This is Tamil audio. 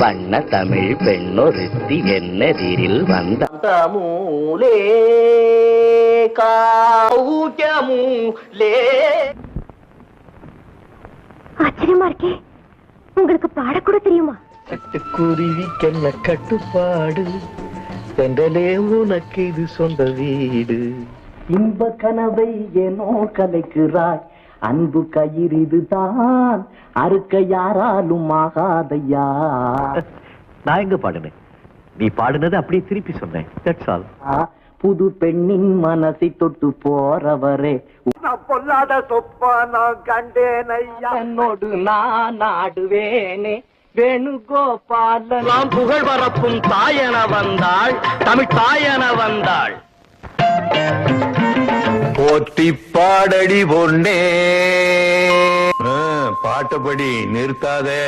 வண்ண தமிழ் பெண்ணொருத்தி என்னெதிரில் வந்த மூலே காவுஜமூலே. ஆச்சரியமா இருக்கே, உங்களுக்கு பாடக்கூட தெரியுமா? கட்டுக்குருவிக்கென்ன கட்டுப்பாடு, சென்றலே உனக்கு இது சொந்த வீடு. இன்ப கனவை ஏனோ கலைக்கிறாய், அன்பு கயிறு இதுதான் அறுக்க யாராலும் ஆகாதையா. நான் எங்க பாடுனேன், நீ பாடுனது அப்படியே திருப்பி சொன்னேன். That's all. புது பெண்ணின் மனசை தொட்டு போறவரே, பொல்லாத சொப்பா நான் கண்டேன் ஐயா. என்னோடு நான் ஆடுவேனே வேணுகோபாலன். நாம் புகழ் பரப்பும் தாயென வந்தாள், தமிழ் தாயென வந்தாள். போற்றி பாடடி பொன்னே, பாட்டபடி நிறுத்தாதே.